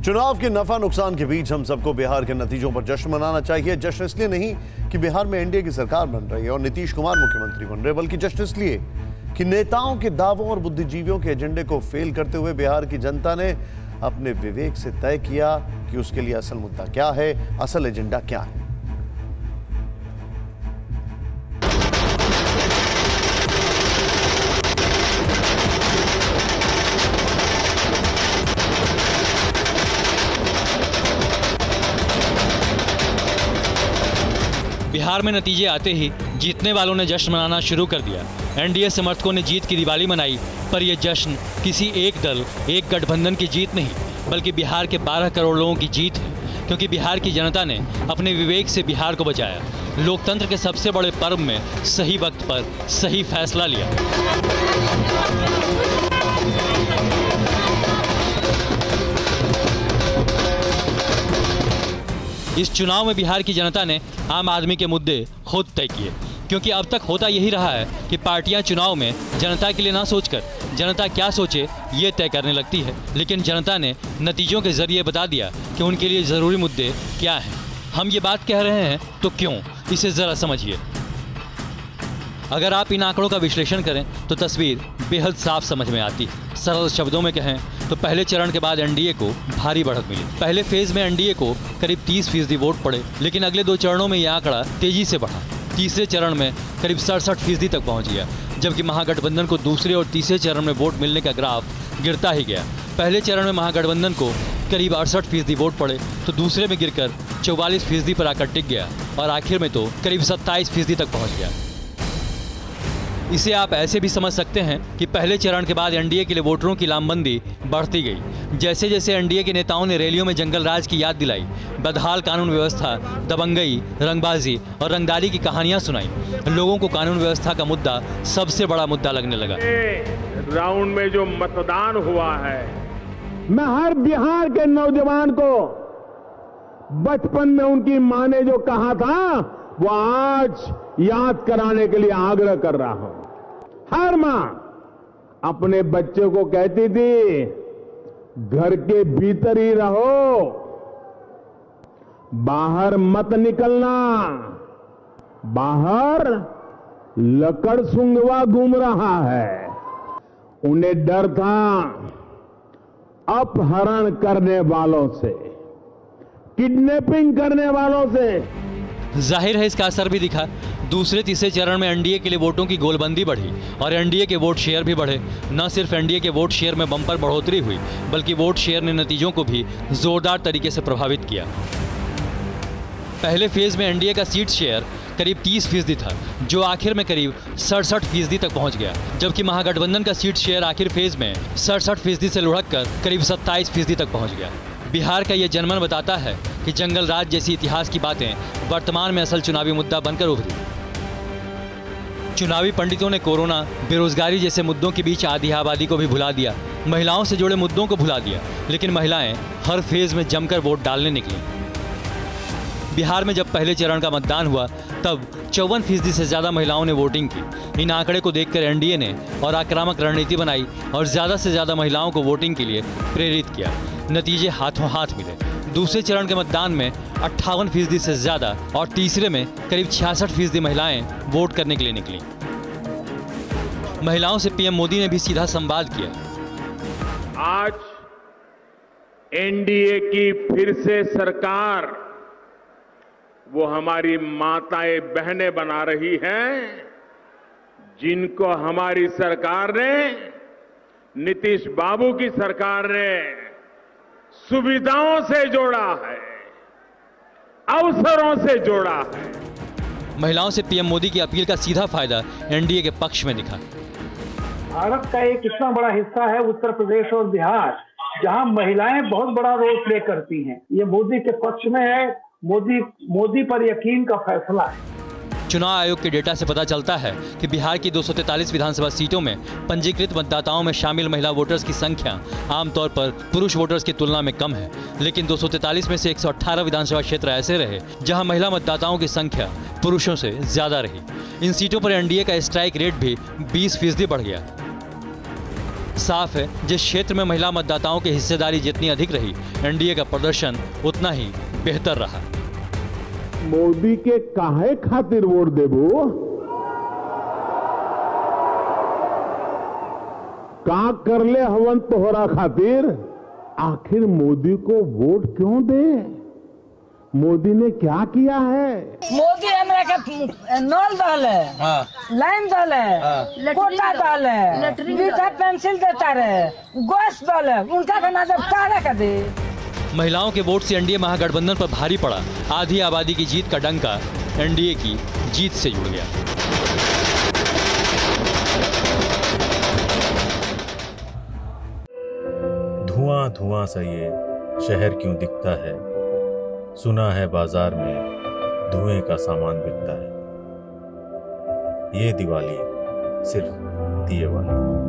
चुनाव के नफा नुकसान के बीच हम सबको बिहार के नतीजों पर जश्न मनाना चाहिए। जश्न इसलिए नहीं कि बिहार में एनडीए की सरकार बन रही है और नीतीश कुमार मुख्यमंत्री बन रहे, बल्कि जश्न इसलिए कि नेताओं के दावों और बुद्धिजीवियों के एजेंडे को फेल करते हुए बिहार की जनता ने अपने विवेक से तय किया कि उसके लिए असल मुद्दा क्या है, असल एजेंडा क्या है। बिहार में नतीजे आते ही जीतने वालों ने जश्न मनाना शुरू कर दिया। एनडीए समर्थकों ने जीत की दिवाली मनाई, पर यह जश्न किसी एक दल, एक गठबंधन की जीत नहीं, बल्कि बिहार के 12 करोड़ लोगों की जीत है। क्योंकि बिहार की जनता ने अपने विवेक से बिहार को बचाया। लोकतंत्र के सबसे बड़े पर्व में सही वक्त पर सही फैसला लिया। इस चुनाव में बिहार की जनता ने आम आदमी के मुद्दे खुद तय किए, क्योंकि अब तक होता यही रहा है कि पार्टियां चुनाव में जनता के लिए ना सोचकर जनता क्या सोचे ये तय करने लगती है, लेकिन जनता ने नतीजों के जरिए बता दिया कि उनके लिए ज़रूरी मुद्दे क्या हैं। हम ये बात कह रहे हैं तो क्यों, इसे ज़रा समझिए। अगर आप इन आंकड़ों का विश्लेषण करें तो तस्वीर बेहद साफ समझ में आती है। सरल शब्दों में कहें तो पहले चरण के बाद एनडीए को भारी बढ़त मिली। पहले फेज में एनडीए को करीब 30% वोट पड़े, लेकिन अगले 2 चरणों में यह आंकड़ा तेजी से बढ़ा। तीसरे चरण में करीब 67% तक पहुंच गया, जबकि महागठबंधन को दूसरे और तीसरे चरण में वोट मिलने का ग्राफ गिरता ही गया। पहले चरण में महागठबंधन को करीब 68% वोट पड़े, तो दूसरे में गिरकर 44% पर आकर टिक गया और आखिर में तो करीब 27% तक पहुँच गया। इसे आप ऐसे भी समझ सकते हैं कि पहले चरण के बाद एनडीए के लिए वोटरों की लामबंदी बढ़ती गई। जैसे जैसे एनडीए के नेताओं ने रैलियों में जंगल राज की याद दिलाई, बदहाल कानून व्यवस्था, दबंगई, रंगबाजी और रंगदारी की कहानियां सुनाई, लोगों को कानून व्यवस्था का मुद्दा सबसे बड़ा मुद्दा लगने लगा। राउंड में जो मतदान हुआ है, मैं हर बिहार के नौजवान को बचपन में उनकी मां ने जो कहा था वो आज याद कराने के लिए आग्रह कर रहा हूं। हर मां अपने बच्चे को कहती थी, घर के भीतर ही रहो, बाहर मत निकलना, बाहर लकड़ सुंगवा घूम रहा है। उन्हें डर था अपहरण करने वालों से, किडनैपिंग करने वालों से। जाहिर है इसका असर भी दिखा। दूसरे तीसरे चरण में एनडीए के लिए वोटों की गोलबंदी बढ़ी और एनडीए के वोट शेयर भी बढ़े। न सिर्फ एनडीए के वोट शेयर में बम्पर बढ़ोतरी हुई, बल्कि वोट शेयर ने नतीजों को भी जोरदार तरीके से प्रभावित किया। पहले फेज में एनडीए का सीट शेयर करीब 30% था, जो आखिर में करीब 67% तक पहुंच गया, जबकि महागठबंधन का सीट शेयर आखिर फेज में 67% से लुढ़क कर करीब 27% तक पहुंच गया। बिहार का यह जनमन बताता है कि जंगल राज जैसी इतिहास की बातें वर्तमान में असल चुनावी मुद्दा बनकर उभरी। चुनावी पंडितों ने कोरोना, बेरोजगारी जैसे मुद्दों के बीच आधी आबादी को भी भुला दिया, महिलाओं से जुड़े मुद्दों को भुला दिया, लेकिन महिलाएं हर फेज में जमकर वोट डालने निकली। बिहार में जब पहले चरण का मतदान हुआ तब 54% से ज्यादा महिलाओं ने वोटिंग की। इन आंकड़े को देखकर एनडीए ने और आक्रामक रणनीति बनाई और ज्यादा से ज्यादा महिलाओं को वोटिंग के लिए प्रेरित किया। नतीजे हाथों हाथ मिले। दूसरे चरण के मतदान में 58% से ज्यादा और तीसरे में करीब 66% महिलाएं वोट करने के लिए निकली। महिलाओं से पीएम मोदी ने भी सीधा संवाद किया। आज एनडीए की फिर से सरकार वो हमारी माताएं बहनें बना रही हैं, जिनको हमारी सरकार ने, नीतीश बाबू की सरकार ने सुविधाओं से जोड़ा है, अवसरों से जोड़ा है। महिलाओं से पीएम मोदी की अपील का सीधा फायदा एनडीए के पक्ष में दिखा। भारत का एक इतना बड़ा हिस्सा है उत्तर प्रदेश और बिहार, जहां महिलाएं बहुत बड़ा रोल प्ले करती हैं। ये मोदी के पक्ष में है, मोदी पर यकीन का फैसला है। चुनाव आयोग के डेटा से पता चलता है कि बिहार की 243 विधानसभा सीटों में पंजीकृत मतदाताओं में शामिल महिला वोटर्स की संख्या आमतौर पर पुरुष वोटर्स की तुलना में कम है, लेकिन 243 में से 118 विधानसभा क्षेत्र ऐसे रहे जहां महिला मतदाताओं की संख्या पुरुषों से ज्यादा रही। इन सीटों पर एनडीए का स्ट्राइक रेट भी 20% बढ़ गया। साफ है, जिस क्षेत्र में महिला मतदाताओं की हिस्सेदारी जितनी अधिक रही, एनडीए का प्रदर्शन उतना ही बेहतर रहा। मोदी के काहे खातिर वोट देबू? का करले हवन तोहरा खातिर? आखिर मोदी को वोट क्यों दे? मोदी ने क्या किया है? मोदी हमरा के नल डाले, लाइन डाले, कोटा डाले, वृद्धा पेंसिल देता रहे, गैस डाले, उनका का नजर तारा कर दे। महिलाओं के वोट से एनडीए महागठबंधन पर भारी पड़ा। आधी आबादी की जीत का डंका एनडीए की जीत से जुड़ गया। धुआं धुआं सा ये शहर क्यों दिखता है? सुना है बाजार में धुएं का सामान बिकता है। ये दिवाली सिर्फ दिए वाली।